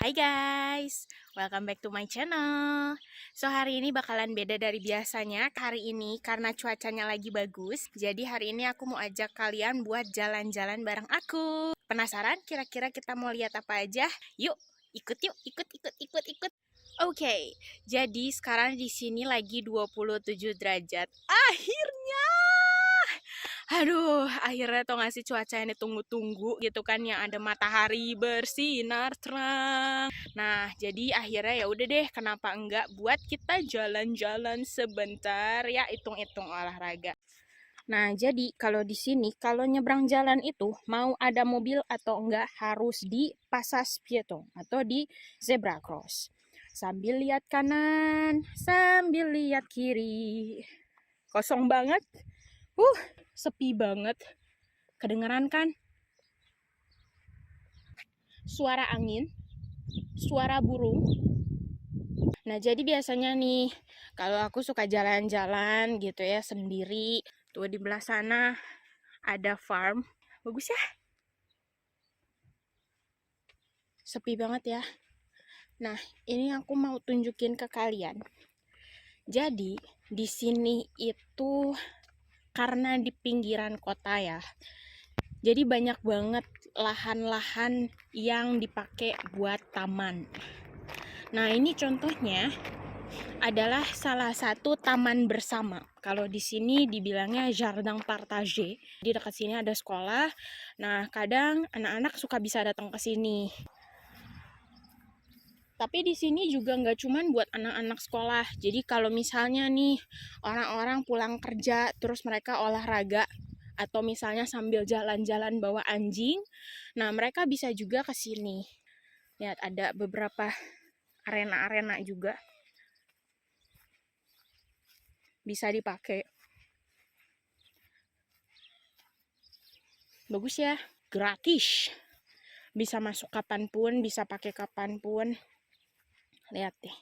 Hai guys, welcome back to my channel. So hari ini bakalan beda dari biasanya. Hari ini karena cuacanya lagi bagus, jadi hari ini aku mau ajak kalian buat jalan-jalan bareng aku. Penasaran kira-kira kita mau lihat apa aja? Yuk, ikut. Oke, jadi sekarang di sini lagi 27 derajat. Akhirnya akhirnya tau gak sih cuaca yang ditunggu-tunggu gitu kan, yang ada matahari bersinar terang. Nah, jadi akhirnya ya udah deh, kenapa enggak buat kita jalan-jalan sebentar ya, hitung-hitung olahraga. Nah, jadi kalau di sini kalau nyebrang jalan itu mau ada mobil atau enggak harus di pasas pietong atau di zebra cross. Sambil lihat kanan, sambil lihat kiri. Kosong banget. Sepi banget. Kedengeran kan? Suara angin, suara burung. Nah, jadi biasanya nih, kalau aku suka jalan-jalan gitu ya sendiri. Tuh di belah sana ada farm. Bagus ya? Sepi banget ya. Nah, ini aku mau tunjukin ke kalian. Jadi, di sini itu karena di pinggiran kota ya. Jadi banyak banget lahan-lahan yang dipakai buat taman. Nah, ini contohnya adalah salah satu taman bersama. Kalau di sini dibilangnya jardin partagé. Di dekat sini ada sekolah. Nah, kadang anak-anak suka bisa datang ke sini. Tapi di sini juga nggak cuman buat anak-anak sekolah. Jadi kalau misalnya nih orang-orang pulang kerja terus mereka olahraga atau misalnya sambil jalan-jalan bawa anjing, nah mereka bisa juga ke sini. Lihat ada beberapa arena-arena juga bisa dipakai. Bagus ya, gratis. Bisa masuk kapanpun, bisa pakai kapanpun. Lihat deh,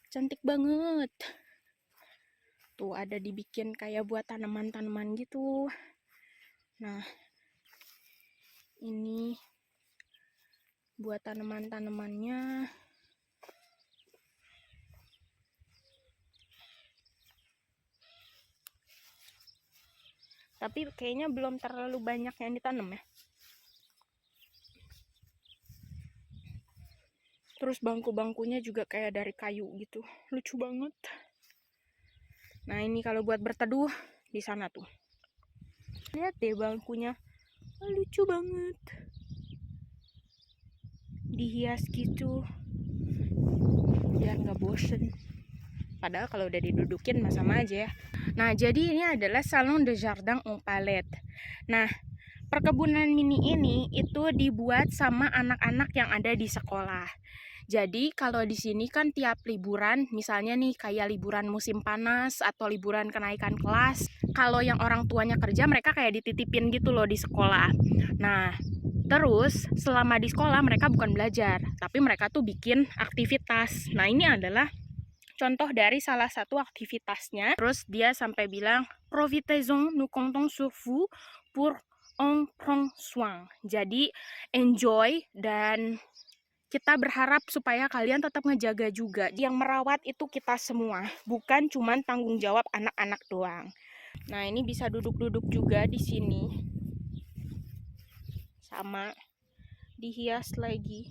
cantik banget. Tuh ada dibikin kayak buat tanaman-tanaman gitu. Nah, ini buat tanaman-tanamannya. Tapi kayaknya belum terlalu banyak yang ditanam ya. Terus bangku-bangkunya juga kayak dari kayu gitu. Lucu banget. Nah, ini kalau buat berteduh di sana tuh. Lihat deh bangkunya. Lucu banget. Dihias gitu. Biar nggak bosen. Padahal kalau udah didudukin mah sama aja ya. Nah, jadi ini adalah Salon de Jardin en Palette. Nah, perkebunan mini ini itu dibuat sama anak-anak yang ada di sekolah. Jadi kalau di sini kan tiap liburan, misalnya nih kayak liburan musim panas atau liburan kenaikan kelas, kalau yang orang tuanya kerja mereka kayak dititipin gitu loh di sekolah. Nah, terus selama di sekolah mereka bukan belajar, tapi mereka tuh bikin aktivitas. Nah, ini adalah contoh dari salah satu aktivitasnya. Terus dia sampai bilang, profitez-en, nous comptons sur vous pour en prendre soin. Jadi enjoy dan kita berharap supaya kalian tetap ngejaga juga. Yang merawat itu kita semua, bukan cuman tanggung jawab anak-anak doang. Nah, ini bisa duduk-duduk juga di sini. Sama dihias lagi.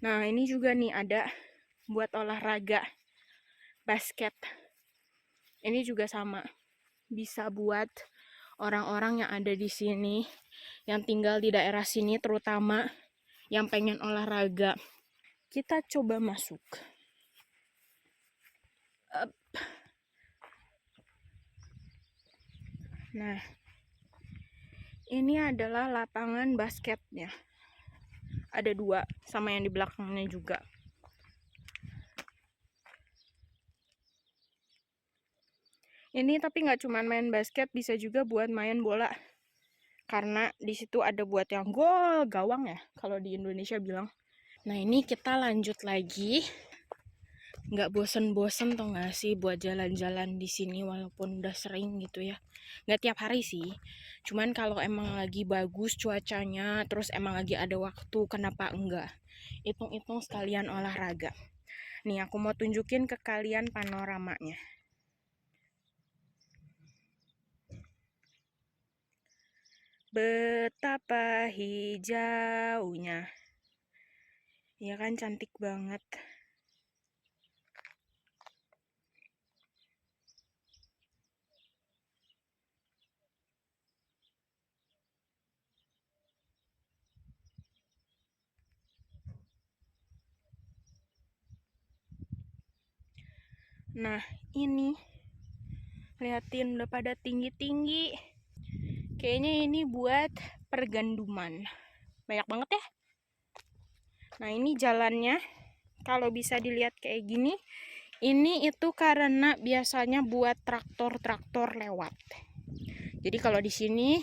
Nah, ini juga nih ada buat olahraga basket. Ini juga sama. Bisa buat orang-orang yang ada di sini, yang tinggal di daerah sini terutama, yang pengen olahraga. Kita coba masuk. Nah, ini adalah lapangan basketnya. Ada dua, sama yang di belakangnya juga. Ini tapi nggak cuma main basket, bisa juga buat main bola. Karena di situ ada buat yang gol, gawang ya, kalau di Indonesia bilang. Nah, ini kita lanjut lagi. nggak bosen-bosen tau nggak sih buat jalan-jalan di sini walaupun udah sering gitu ya. Nggak tiap hari sih. Cuman kalau emang lagi bagus cuacanya, terus emang lagi ada waktu, kenapa enggak? Hitung-hitung sekalian olahraga. Nih aku mau tunjukin ke kalian panoramanya. Betapa hijaunya. Ya kan, cantik banget. Nah, ini liatin udah pada tinggi-tinggi. Kayaknya ini buat perganduman. Banyak banget ya. Nah, ini jalannya. Kalau bisa dilihat kayak gini, ini itu karena biasanya buat traktor-traktor lewat. Jadi kalau di sini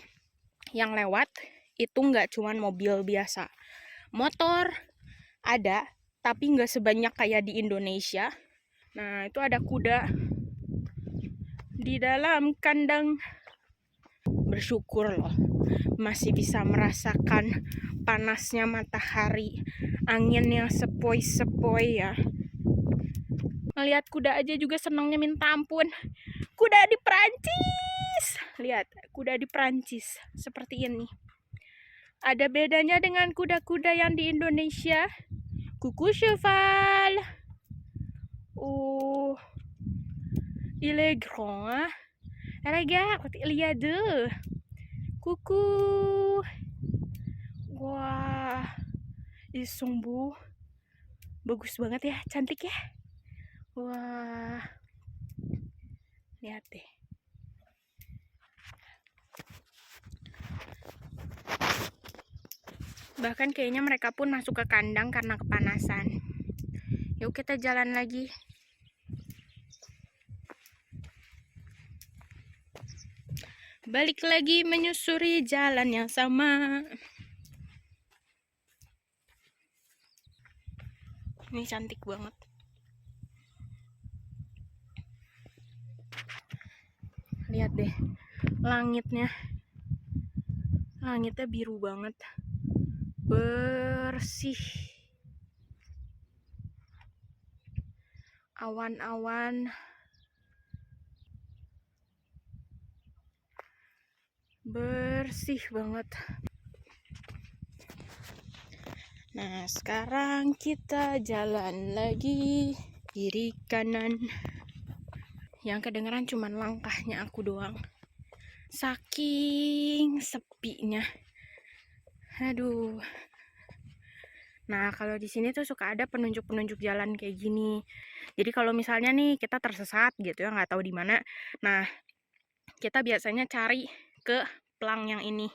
yang lewat itu nggak cuman mobil biasa. Motor ada, tapi nggak sebanyak kayak di Indonesia. Nah, itu ada kuda di dalam kandang. Bersyukur loh, masih bisa merasakan panasnya matahari, angin yang sepoi-sepoi ya. Melihat kuda aja juga senangnya minta ampun. Kuda di Perancis. Lihat, kuda di Perancis seperti ini. Ada bedanya dengan kuda-kuda yang di Indonesia. Coucou cheval. Oh, il est grand, hein? Regarde, il y a deux. Coucou. Wah, ils sont beaux. Bagus banget ya, cantik ya. Wah, lihat deh. Bahkan kayaknya mereka pun masuk ke kandang karena kepanasan. Yuk kita jalan lagi. Balik lagi menyusuri jalan yang sama. Ini cantik banget. Lihat deh, langitnya. Langitnya biru banget. Bersih. Awan-awan bersih banget. Nah, sekarang kita jalan lagi kiri kanan. Yang kedengeran cuman langkahnya aku doang. Saking sepinya. Aduh. Nah, kalau di sini tuh suka ada penunjuk-penunjuk jalan kayak gini. Jadi kalau misalnya nih kita tersesat gitu ya, nggak tahu di mana. Nah, kita biasanya cari ke plang yang ini.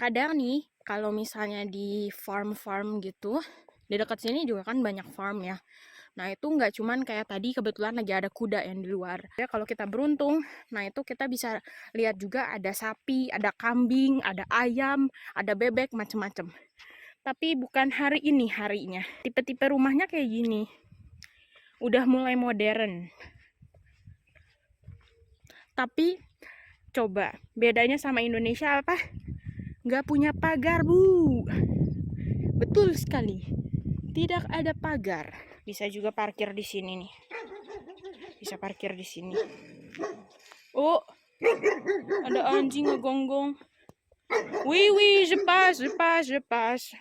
Kadang nih, kalau misalnya di farm-farm gitu, di dekat sini juga kan banyak farm ya. Nah, itu nggak cuman kayak tadi kebetulan lagi ada kuda yang di luar. Ya, kalau kita beruntung, nah itu kita bisa lihat juga ada sapi, ada kambing, ada ayam, ada bebek, macem-macem. Tapi bukan hari ini harinya. Tipe-tipe rumahnya kayak gini. Udah mulai modern. Tapi coba bedanya sama Indonesia apa? Nggak punya pagar, Bu. Betul sekali. Tidak ada pagar. Bisa juga parkir di sini nih. Bisa parkir di sini. Oh, ada anjing ngegonggong. Oui, oui, je passe, je passe, je passe.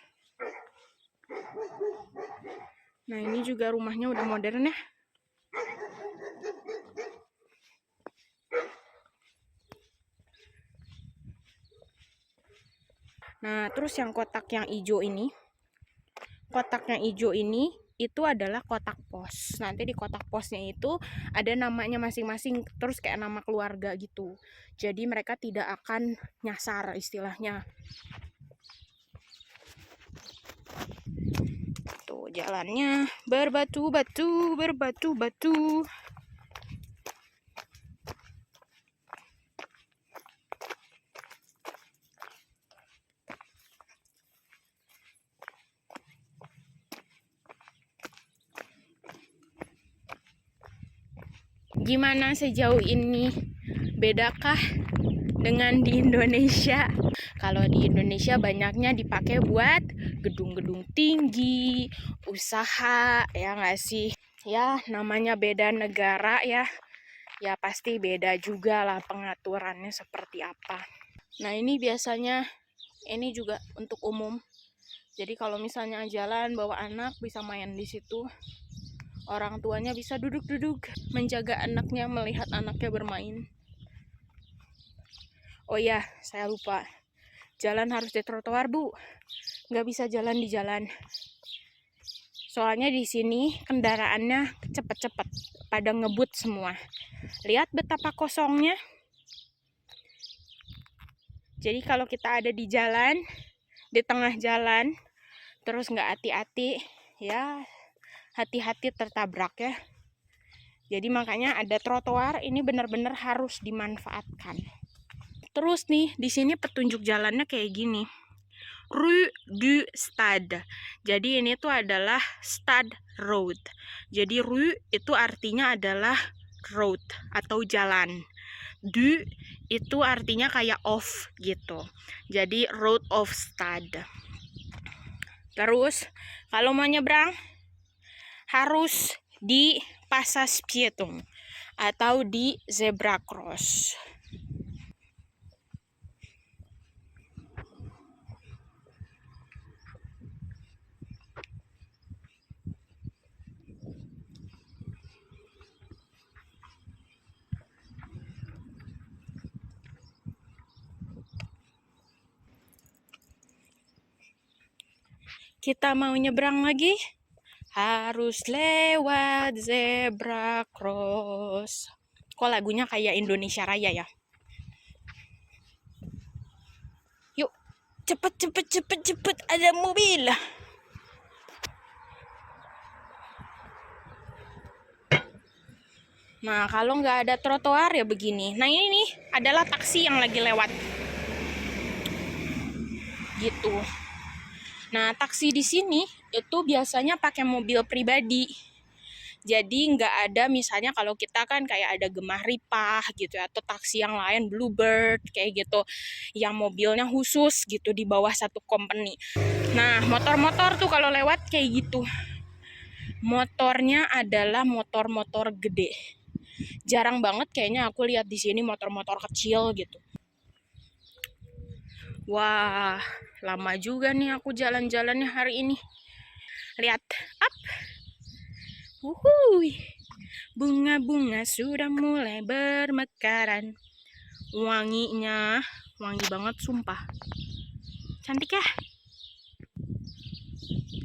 Nah, ini juga rumahnya udah modern ya. Nah, terus yang kotak yang hijau ini, itu adalah kotak pos. Nanti di kotak posnya itu ada namanya masing-masing, terus kayak nama keluarga gitu. Jadi mereka tidak akan nyasar istilahnya. Tuh jalannya berbatu-batu, berbatu-batu. Gimana sejauh ini? Bedakah dengan di Indonesia? Kalau di Indonesia banyaknya dipakai buat gedung-gedung tinggi, usaha, ya nggak sih? Ya namanya beda negara ya. Ya pasti beda juga lah pengaturannya seperti apa. Nah ini biasanya, ini juga untuk umum. Jadi kalau misalnya jalan bawa anak bisa main di situ. Orang tuanya bisa duduk-duduk menjaga anaknya, melihat anaknya bermain. Oh iya, saya lupa. Jalan harus di trotoar, Bu. Nggak bisa jalan di jalan. Soalnya di sini kendaraannya cepet-cepet, pada ngebut semua. Lihat betapa kosongnya. Jadi kalau kita ada di jalan, di tengah jalan, terus nggak hati-hati, ya hati-hati tertabrak ya. Jadi makanya ada trotoar, ini benar-benar harus dimanfaatkan. Terus nih, di sini petunjuk jalannya kayak gini. Rue du Stade. Jadi ini tuh adalah Stade Road. Jadi rue itu artinya adalah road atau jalan. Du itu artinya kayak off gitu. Jadi Road of Stade. Terus kalau mau nyebrang harus di Passage Piéton atau di zebra cross. Kita mau nyebrang lagi, harus lewat zebra cross. Kok lagunya kayak Indonesia Raya ya? Yuk, cepet, ada mobil. Nah, kalau nggak ada trotoar ya begini. Nah, ini nih adalah taksi yang lagi lewat. Gitu. Nah, taksi di sini itu biasanya pakai mobil pribadi. Jadi nggak ada misalnya kalau kita kan kayak ada Gemah Ripah gitu ya, atau taksi yang lain Bluebird kayak gitu, yang mobilnya khusus gitu di bawah satu company. Nah, motor-motor tuh kalau lewat kayak gitu. Motornya adalah motor-motor gede. Jarang banget kayaknya aku lihat di sini motor-motor kecil gitu. Wah, lama juga nih aku jalan-jalannya hari ini. Lihat, up. Wuhui. Bunga-bunga sudah mulai bermekaran. Wanginya, wangi banget sumpah. Cantik ya?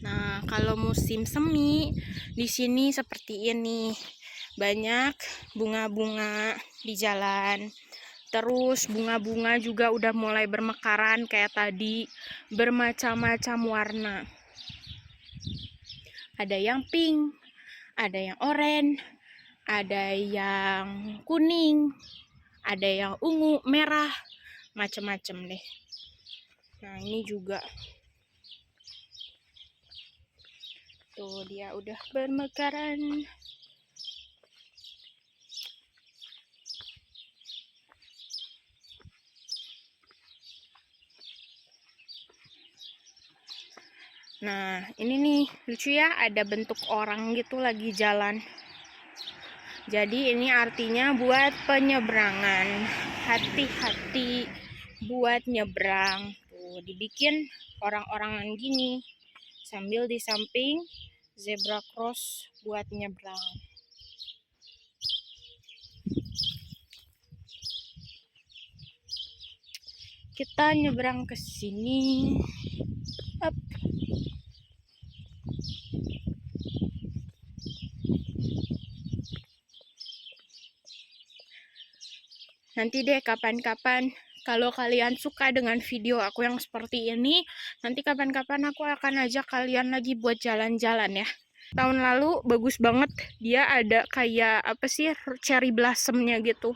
Nah, kalau musim semi di sini seperti ini. Banyak bunga-bunga di jalan. Terus bunga-bunga juga udah mulai bermekaran kayak tadi, bermacam-macam warna. Ada yang pink, ada yang oranye, ada yang kuning, ada yang ungu, merah, macam-macam deh. Nah, ini juga. Tuh dia udah bermekaran. Nah, ini nih lucu ya, ada bentuk orang gitu lagi jalan. Jadi ini artinya buat penyeberangan. Hati-hati buat nyebrang. Tuh, dibikin orang-orangan gini. Sambil di samping zebra cross buat nyebrang. Kita nyebrang ke sini. Up. Nanti deh kapan-kapan kalau kalian suka dengan video aku yang seperti ini, nanti kapan-kapan aku akan ajak kalian lagi buat jalan-jalan ya. Tahun lalu bagus banget, dia ada kayak apa sih, cherry blossomnya gitu.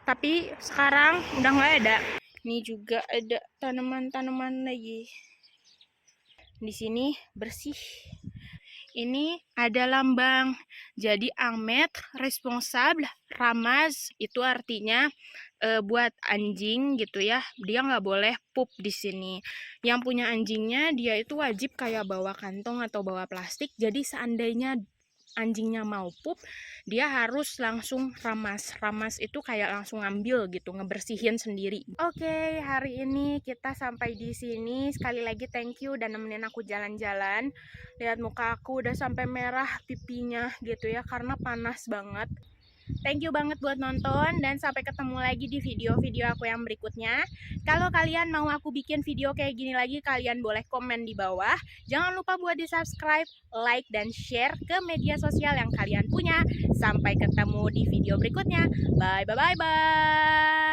Tapi sekarang udah nggak ada. Ini juga ada tanaman-tanaman lagi. Di sini bersih. Ini ada lambang. Jadi un maître responsable ramaz itu artinya buat anjing gitu ya. Dia nggak boleh pup di sini. Yang punya anjingnya dia itu wajib kayak bawa kantong atau bawa plastik. Jadi seandainya anjingnya mau pup, dia harus langsung ramas. Ramas itu kayak langsung ngambil gitu, ngebersihin sendiri. Oke, hari ini kita sampai di sini. Sekali lagi thank you udah nemenin aku jalan-jalan. Lihat muka aku udah sampai merah pipinya gitu ya, karena panas banget. Thank you banget buat nonton dan sampai ketemu lagi di video-video aku yang berikutnya. Kalau kalian mau aku bikin video kayak gini lagi, kalian boleh komen di bawah. Jangan lupa buat di-subscribe, like, dan share ke media sosial yang kalian punya. Sampai ketemu di video berikutnya. Bye, bye, bye, bye.